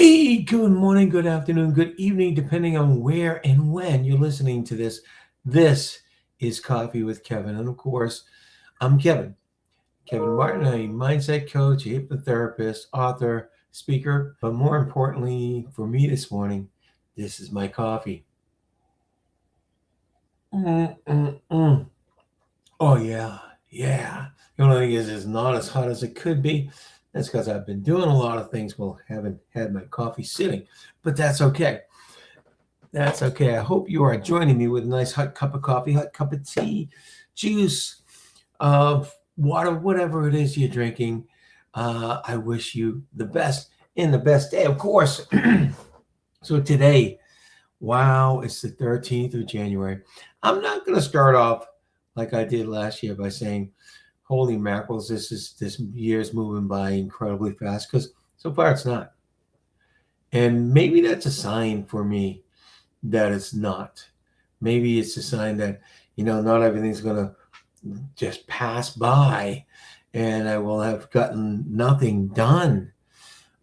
Hey, good morning, good afternoon, good evening, depending on where and when you're listening to this. This is Coffee with Kevin. And of course, I'm Kevin Martin, a mindset coach, a hypnotherapist, author, speaker. But more importantly, for me this morning, this is my coffee. Mm-mm-mm. Oh, yeah. The only thing is, it's not as hot as it could be. That's because I've been doing a lot of things while haven't had my coffee sitting, but that's okay. That's okay. I hope you are joining me with a nice hot cup of coffee, hot cup of tea, juice, water, whatever it is you're drinking. I wish you the best and the best day, of course. So today, wow, it's the 13th of January. I'm not going to start off like I did last year by saying, holy mackerels, this year's moving by incredibly fast, because so far it's not. And maybe that's a sign for me that it's not. Maybe it's a sign that, not everything's going to just pass by and I will have gotten nothing done.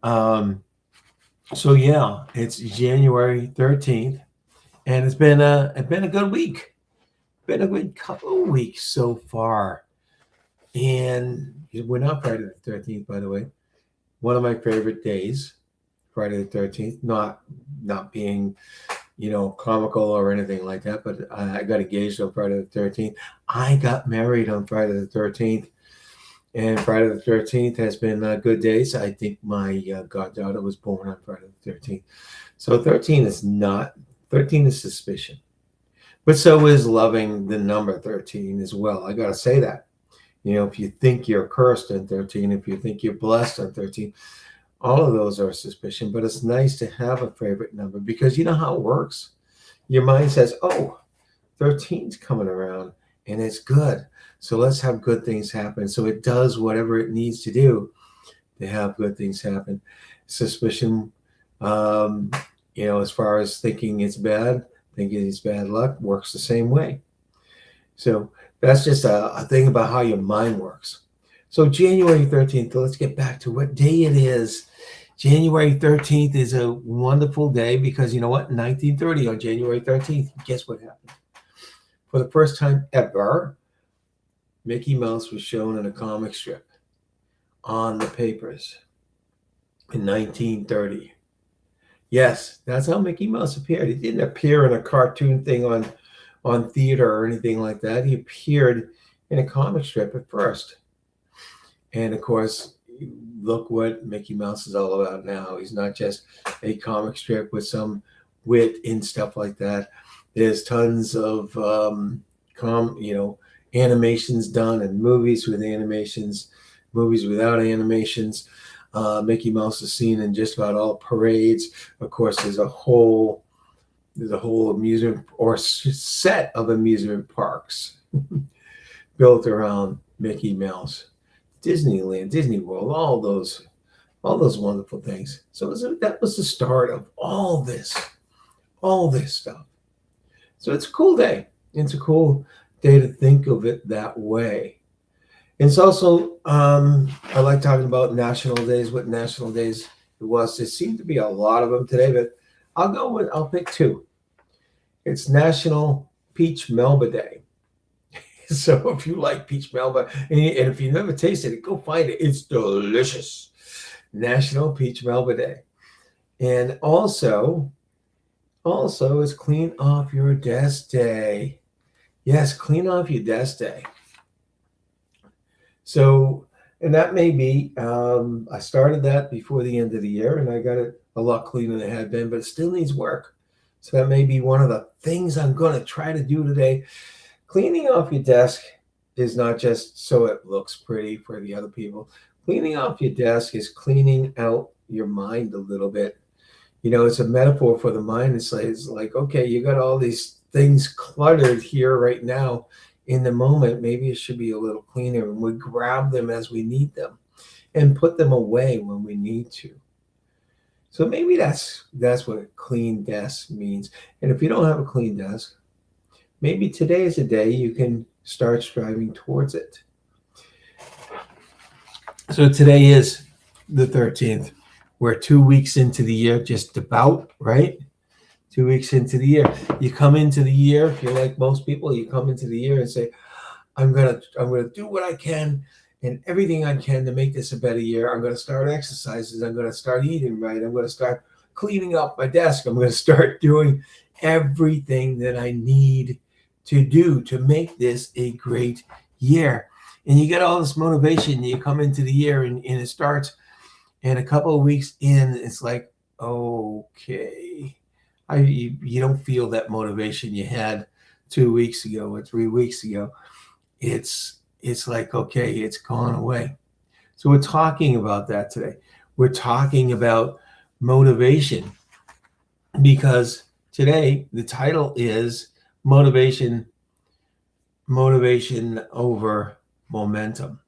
So yeah, it's January 13th and it's been a good week. Been a good couple of weeks so far. And we're not Friday the 13th, by the way. One of my favorite days, Friday the 13th, not being comical or anything like that, but I got engaged on Friday the 13th. I got married on Friday the 13th, and Friday the 13th has been good days. I think my goddaughter was born on Friday the 13th. So 13 is suspicion. But so is loving the number 13 as well. I got to say that. If you think you're cursed on 13, if you think you're blessed on 13, all of those are suspicion, but it's nice to have a favorite number because you know how it works. Your mind says, oh, 13's coming around and it's good. So let's have good things happen. So it does whatever it needs to do to have good things happen. Suspicion, as far as thinking it's bad luck, works the same way. So that's just a thing about how your mind works. So January 13th, let's get back to what day it is. January 13th is a wonderful day because you know what? In 1930, on January 13th, guess what happened? For the first time ever, Mickey Mouse was shown in a comic strip on the papers in 1930. Yes, that's how Mickey Mouse appeared. He didn't appear in a cartoon thing on theater or anything like that. He appeared in a comic strip at first. And of course, look what Mickey Mouse is all about now. He's not just a comic strip with some wit and stuff like that. There's tons of animations done and movies with animations, movies without animations. Mickey Mouse is seen in just about all parades. Of course, there's a whole amusement or set of amusement parks built around Mickey Mouse. Disneyland, Disney World, all those wonderful things. So that was the start of all this stuff. So it's a cool day. It's a cool day to think of it that way. And it's also, I like talking about national days, what national days it was. There seemed to be a lot of them today, but I'll pick two. It's National Peach Melba Day. So if you like peach melba, and if you never tasted it, go find it. It's delicious. National Peach Melba Day. And also it's Clean Off Your Desk Day. Yes, Clean Off Your Desk Day. So, and that may be, I started that before the end of the year, and I got it a lot cleaner than it had been, but it still needs work. So that may be one of the things I'm going to try to do today. Cleaning off your desk is not just so it looks pretty for the other people. Cleaning off your desk is cleaning out your mind a little bit. It's a metaphor for the mind. It's like, okay, you got all these things cluttered here right now in the moment. Maybe it should be a little cleaner, and we grab them as we need them and put them away when we need to. So maybe that's what a clean desk means. And if you don't have a clean desk, maybe today is a day you can start striving towards it. So today is the 13th. We're 2 weeks into the year, just about, right? 2 weeks into the year. You come into the year, if you're like most people, you come into the year and say, I'm gonna do what I can and everything I can to make this a better year. I'm gonna start exercises. I'm gonna start eating right. I'm gonna start cleaning up my desk. I'm gonna start doing everything that I need to do to make this a great year. And you get all this motivation. You come into the year and it starts, and a couple of weeks in, it's like, okay, you don't feel that motivation you had 2 weeks ago or 3 weeks ago. It's like, okay, it's gone away. So we're talking about that today. We're talking about motivation because today the title is motivation over momentum.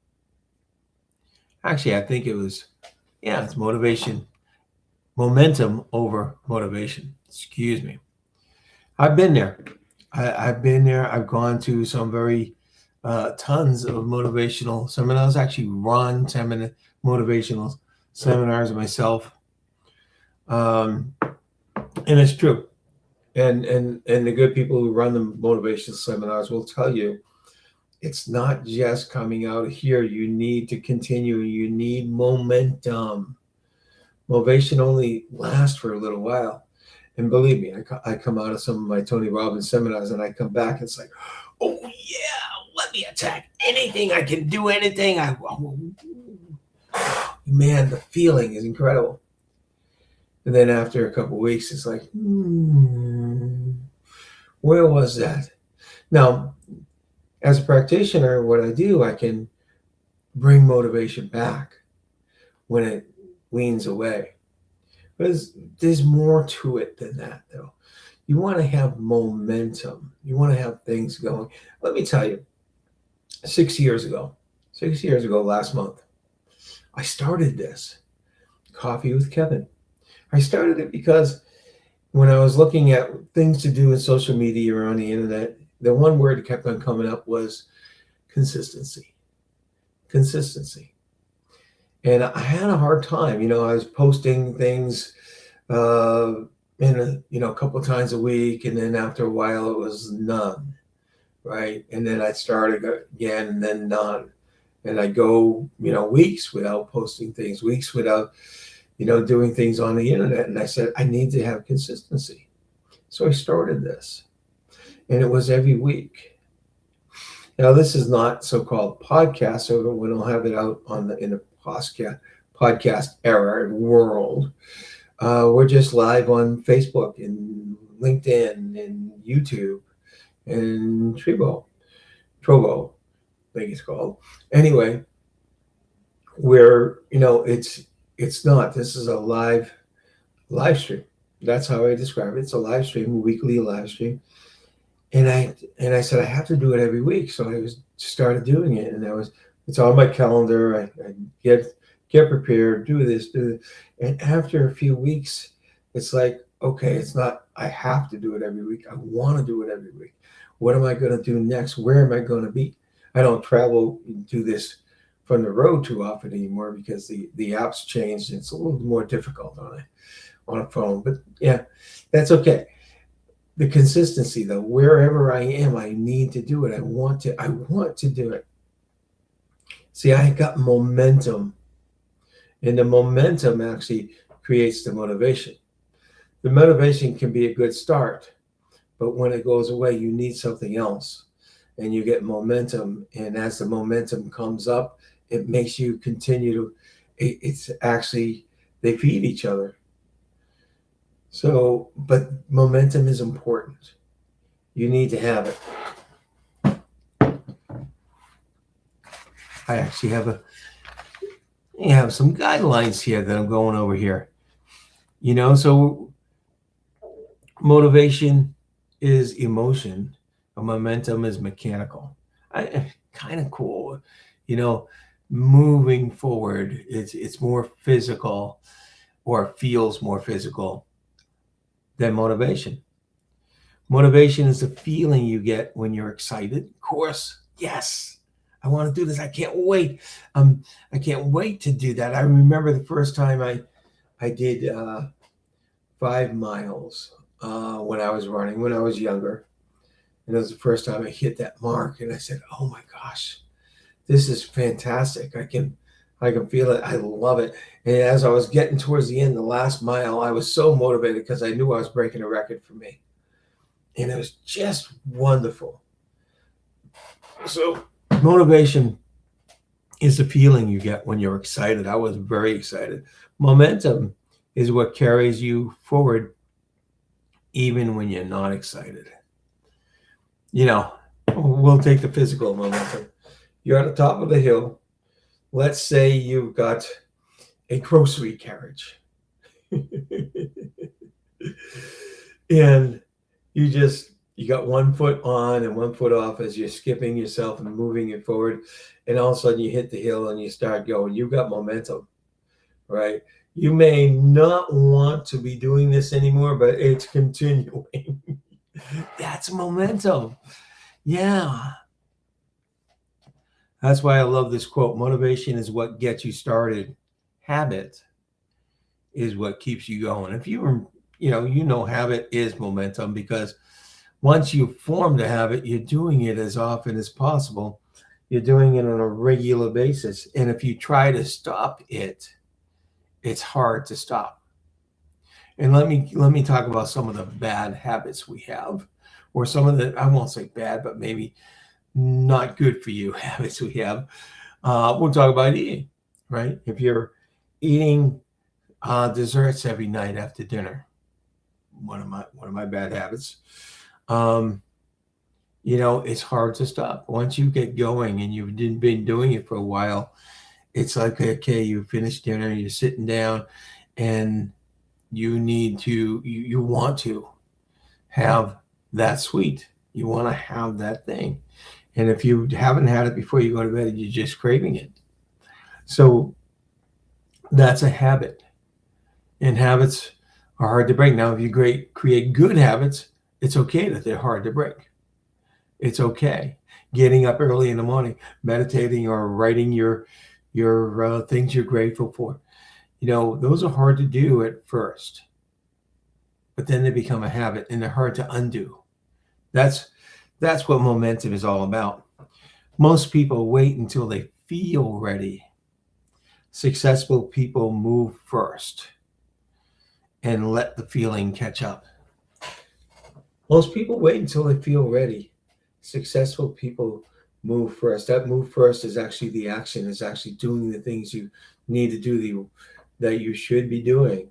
Actually, I think it was, yeah, it's momentum over motivation. Excuse me. I've been there. I've been there. I've gone to some very tons of motivational seminars. Actually, run 10-minute motivational seminars myself, and it's true. And the good people who run the motivational seminars will tell you it's not just coming out here. You need to continue. You need momentum. Motivation only lasts for a little while. And believe me, I come out of some of my Tony Robbins seminars and I come back and it's like, oh yeah, let me attack anything. I can do anything. Man, the feeling is incredible. And then after a couple of weeks, it's like, where was that? Now, as a practitioner, what I do, I can bring motivation back when it leans away. But there's more to it than that, though. You want to have momentum. You want to have things going. Let me tell you, 6 years ago last month, I started this Coffee with Kevin. I started it because when I was looking at things to do in social media or on the internet, the one word that kept on coming up was consistency. Consistency. And I had a hard time. I was posting things a couple of times a week, and then after a while it was none, right? And then I started again, and then none. And I go, weeks without posting things, weeks without, doing things on the internet. And I said, I need to have consistency. So I started this, and it was every week. Now, this is not so-called podcast, so we don't have it out in the podcast era world. We're just live on Facebook and LinkedIn and YouTube and Trovo, I think it's called. Anyway, it's not. This is a live stream. That's how I describe it. It's a live stream, a weekly live stream. And I said I have to do it every week, so I started doing it, and it's on my calendar. I get prepared, do this, and after a few weeks, it's like, okay, it's not I have to do it every week. I want to do it every week. What am I going to do next? Where am I going to be? I don't travel and do this from the road too often anymore because the apps changed. And it's a little more difficult on a phone, but yeah, that's okay. The consistency, though, wherever I am, I need to do it. I want to do it. See, I got momentum, and the momentum actually creates the motivation. The motivation can be a good start, but when it goes away, you need something else, and you get momentum. And as the momentum comes up, it makes you continue to. It's actually, they feed each other. So, but momentum is important. You need to have it. I actually have some guidelines here that I'm going over here. So motivation is emotion, and momentum is mechanical. Kind of cool. Moving forward, it's more physical, or feels more physical than motivation. Motivation is the feeling you get when you're excited. Of course, yes, I want to do this. I can't wait. I can't wait to do that. I remember the first time I did 5 miles when I was running when I was younger, and it was the first time I hit that mark, and I said, "Oh my gosh, this is fantastic! I can feel it. I love it." And as I was getting towards the end, the last mile, I was so motivated because I knew I was breaking a record for me, and it was just wonderful. So motivation is the feeling you get when you're excited. I was very excited. Momentum is what carries you forward even when you're not excited. You know, we'll take the physical momentum. You're at the top of the hill. Let's say you've got a grocery carriage. And you got one foot on and one foot off as you're skipping yourself and moving it forward, and all of a sudden you hit the hill and you start going. You've got momentum, right? You may not want to be doing this anymore, but it's continuing. That's momentum. Yeah. That's why I love this quote. Motivation is what gets you started. Habit is what keeps you going. If habit is momentum, because once you've formed a habit, you're doing it as often as possible. You're doing it on a regular basis. And if you try to stop it, it's hard to stop. And let me talk about some of the bad habits we have, or some of the, I won't say bad, but maybe not good for you habits we have. We'll talk about eating, right? If you're eating desserts every night after dinner, one of my bad habits. Um, it's hard to stop. Once you get going and you've been doing it for a while, it's like, okay, you finish dinner, you're sitting down, and you want to have that sweet. You want to have that thing. And if you haven't had it before you go to bed, you're just craving it. So that's a habit. And habits are hard to break. Now, if you create good habits, it's okay that they're hard to break. It's okay. Getting up early in the morning, meditating, or writing your things you're grateful for. Those are hard to do at first, but then they become a habit and they're hard to undo. That's what momentum is all about. Most people wait until they feel ready. Successful people move first and let the feeling catch up. Most people wait until they feel ready. Successful people move first. That move first is actually the action, is actually doing the things you need to do, that you should be doing.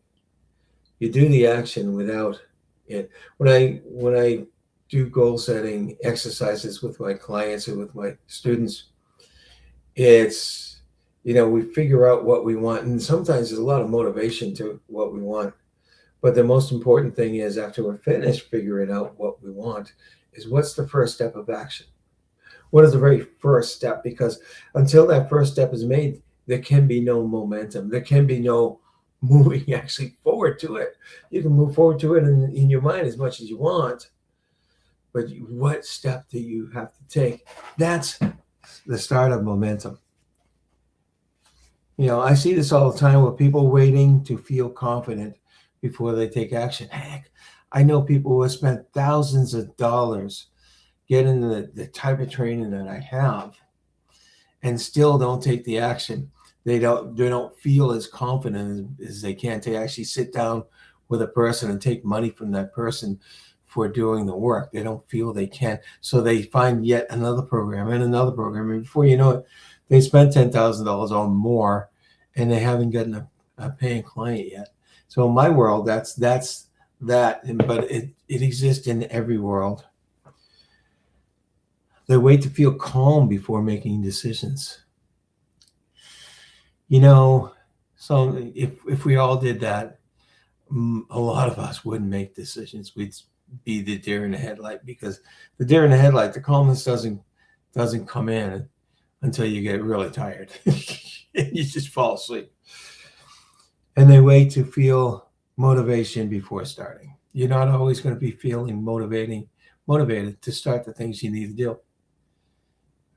You do the action without it. When I do goal setting exercises with my clients or with my students, it's, we figure out what we want. And sometimes there's a lot of motivation to what we want. But the most important thing is, after we're finished figuring out what we want, is what's the first step of action? What is the very first step? Because until that first step is made, there can be no momentum. There can be no moving actually forward to it. You can move forward to it in your mind as much as you want, but what step do you have to take? That's the start of momentum. I see this all the time with people waiting to feel confident before they take action. Heck, I know people who have spent thousands of dollars getting the type of training that I have and still don't take the action. They don't feel as confident as they can to actually sit down with a person and take money from that person for doing the work. They don't feel they can. So they find yet another program and another program. And before you know it, they spent $10,000 or more and they haven't gotten a paying client yet. So in my world, that's that, but it exists in every world. They wait to feel calm before making decisions. So if we all did that, a lot of us wouldn't make decisions. We'd be the deer in the headlight, because the deer in the headlight, the calmness doesn't come in until you get really tired. You just fall asleep. And they wait to feel motivation before starting. You're not always going to be feeling motivated to start the things you need to do.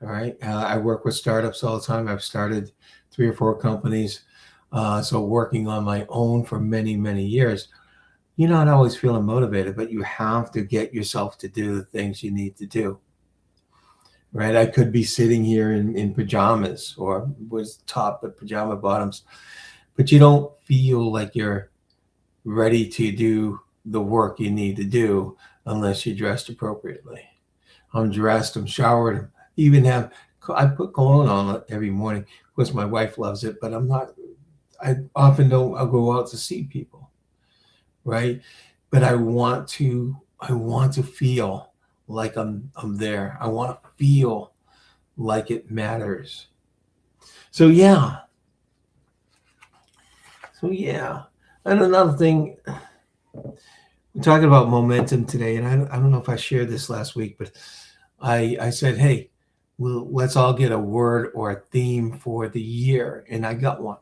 All right. I work with startups all the time. I've started 3 or 4 companies. So working on my own for many, many years, you're not always feeling motivated, but you have to get yourself to do the things you need to do, right? I could be sitting here in pajamas or with top but pajama bottoms, but you don't feel like you're ready to do the work you need to do unless you're dressed appropriately. I'm dressed, I'm showered, even have, I put cologne on every morning. Of course, my wife loves it, but I often don't, I'll go out to see people, right? But I want to feel like I'm there. I want to feel like it matters. So yeah. So yeah. And another thing, we're talking about momentum today, and I don't know if I shared this last week, but I said, hey, well, let's all get a word or a theme for the year. And I got one.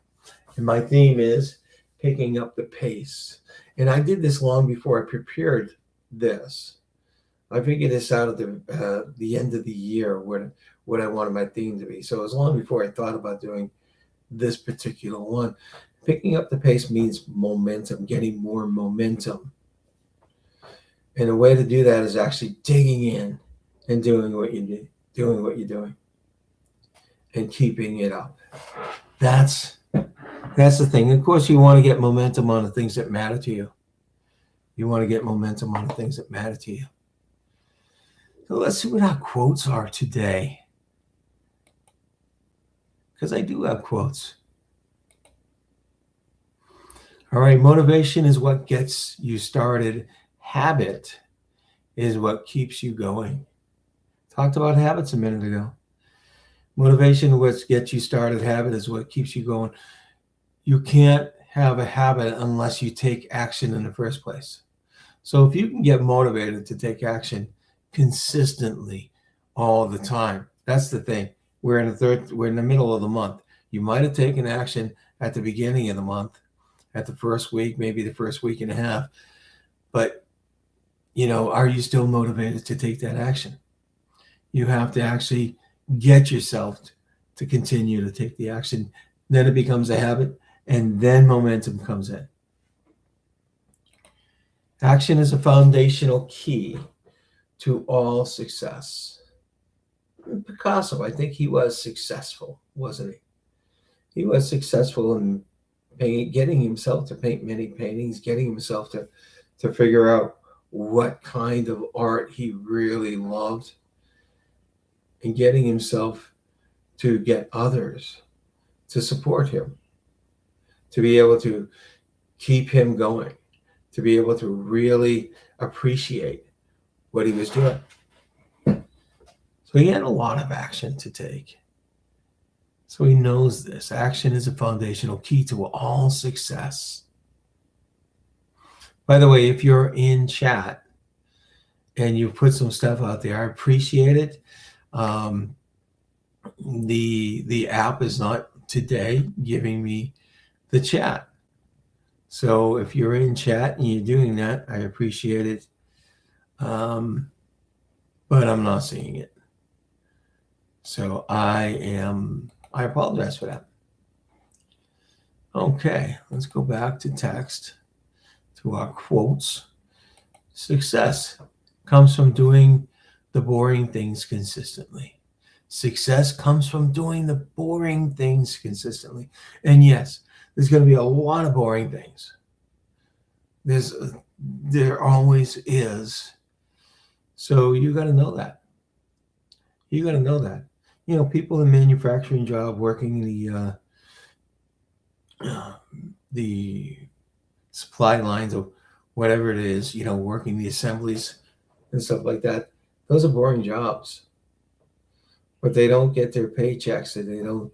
And my theme is picking up the pace. And I did this long before I prepared this. I figured this out at the end of the year, what I wanted my theme to be. So it was long before I thought about doing this particular one. Picking up the pace means momentum, getting more momentum. And the way to do that is actually digging in and doing what you do, doing what you're doing, and keeping it up. That's the thing. Of course, you want to get momentum on the things that matter to you. You want to get momentum on the things that matter to you. So let's see what our quotes are today. Because I do have quotes. All right, motivation is what gets you started. Habit is what keeps you going. Talked about habits a minute ago. Motivation is what gets you started. Habit is what keeps you going. You can't have a habit unless you take action in the first place. So if you can get motivated to take action consistently all the time, that's the thing. We're in the middle of the month. You might have taken action at the beginning of the month, at the first week, maybe the first week and a half, but are you still motivated to take that action? You have to actually get yourself to continue to take the action. Then it becomes a habit, and then momentum comes in. Action is a foundational key to all success. Picasso, I think he was successful, wasn't he? He was successful in getting himself to paint many paintings, getting himself to figure out what kind of art he really loved, and getting himself to get others to support him, to be able to keep him going, to be able to really appreciate what he was doing. So he had a lot of action to take. So he knows this. Action is a foundational key to all success. By the way, if you're in chat and you put some stuff out there, I appreciate it. The app is not today giving me the chat. So if you're in chat and you're doing that, I appreciate it. But I'm not seeing it. So I apologize for that. Okay, let's go back to text, to our quotes. Success comes from doing the boring things consistently. Success comes from doing the boring things consistently. And yes, there's going to be a lot of boring things. There always is. So you got to know that. You got to know that. People in manufacturing job working the supply lines of whatever it is, working the assemblies and stuff like that. Those are boring jobs. But they don't get their paychecks, and they don't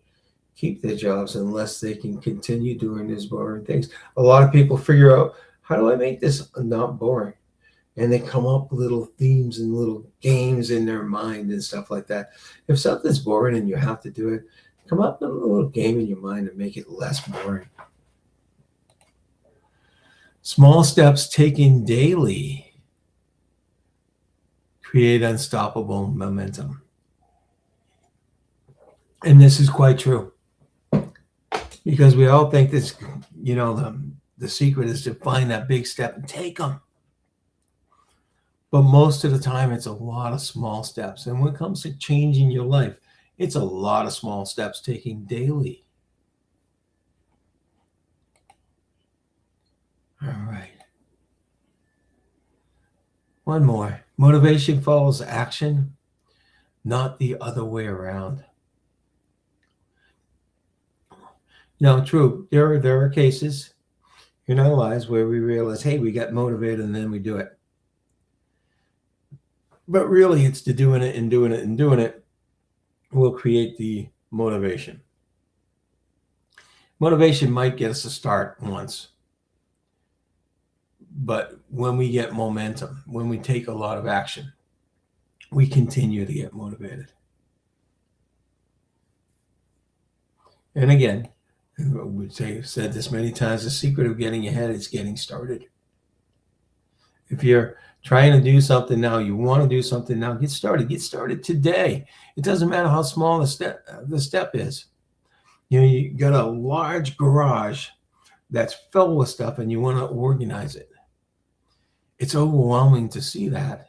keep their jobs unless they can continue doing these boring things. A lot of people figure out, how do I make this not boring? And they come up with little themes and little games in their mind and stuff like that. If something's boring and you have to do it, come up with a little game in your mind and make it less boring. Small steps taken daily create unstoppable momentum. And this is quite true. Because we all think this, the secret is to find that big step and take them. But most of the time, it's a lot of small steps. And when it comes to changing your life, it's a lot of small steps taken daily. All right. One more. Motivation follows action, not the other way around. Now, true, there are cases in our lives where we realize, hey, we got motivated and then we do it. But really, it's the doing it and doing it and doing it will create the motivation. Motivation might get us a start once. But when we get momentum, when we take a lot of action, we continue to get motivated. And again, we said this many times, the secret of getting ahead is getting started. If you're trying to do something now, you want to do something now, get started. Get started today. It doesn't matter how small the step is. You got a large garage that's filled with stuff and you want to organize it. It's overwhelming to see that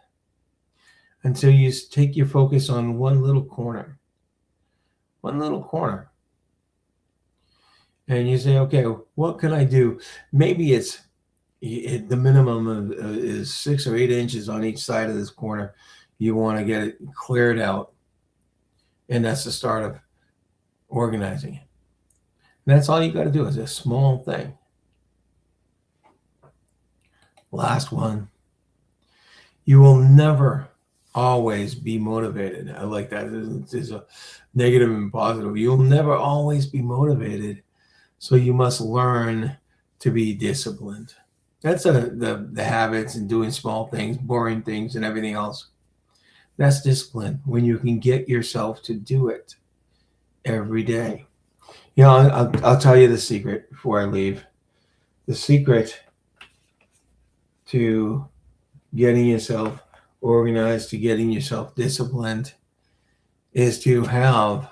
until you take your focus on one little corner. And you say, okay, what can I do? Maybe the minimum is 6 or 8 inches on each side of this corner. You want to get it cleared out. And that's the start of organizing it. And that's all you got to do is a small thing. Last one. You will never always be motivated. I like that. There's a negative and positive. You'll never always be motivated. So you must learn to be disciplined. That's the habits and doing small things, boring things, and everything else. That's discipline when you can get yourself to do it every day. I'll tell you the secret before I leave. The secret to getting yourself organized, to getting yourself disciplined, is to have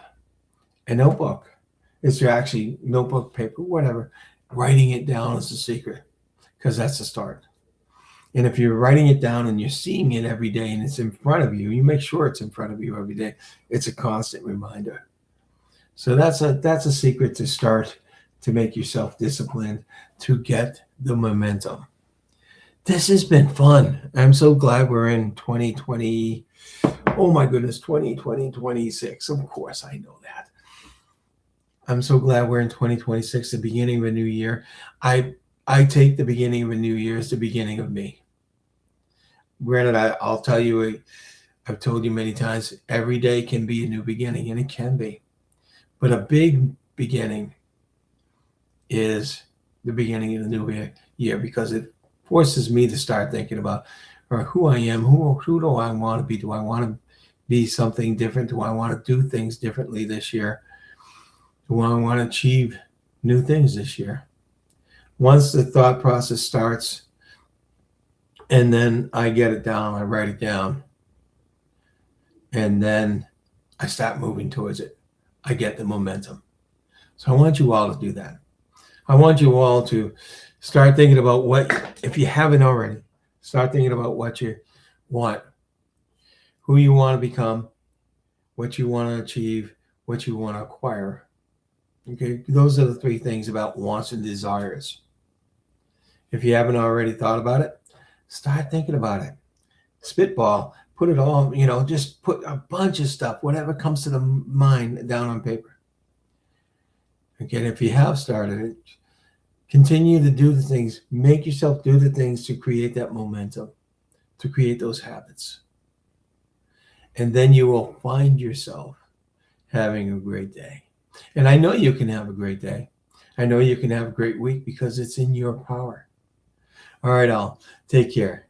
a notebook. Is to actually notebook, paper, whatever. Writing it down is the secret, because that's the start. And if you're writing it down and you're seeing it every day and it's in front of you, you make sure it's in front of you every day. It's a constant reminder. So that's a secret to start to make yourself disciplined, to get the momentum. This has been fun. I'm so glad we're in 2020. Oh my goodness, 2026. Of course, I know that. I'm so glad we're in 2026, the beginning of a new year. I take the beginning of a new year as the beginning of me. Granted, I'll tell you, I've told you many times, every day can be a new beginning, and it can be. But a big beginning is the beginning of the new year, because it forces me to start thinking about who I am, who do I want to be? Do I want to be something different? Do I want to do things differently this year? Do I want to achieve new things this year? Once the thought process starts, and then I get it down, I write it down, and then I start moving towards it, I get the momentum. So I want you all to do that. I want you all to start thinking about if you haven't already, start thinking about what you want, who you want to become, what you want to achieve, what you want to acquire. Okay, those are the 3 things about wants and desires. If you haven't already thought about it, start thinking about it. Spitball, put it all, just put a bunch of stuff, whatever comes to the mind, down on paper. Again, if you have started it, continue to do the things, make yourself do the things to create that momentum, to create those habits. And then you will find yourself having a great day. And I know you can have a great day. I know you can have a great week, because it's in your power. All right, all. Take care.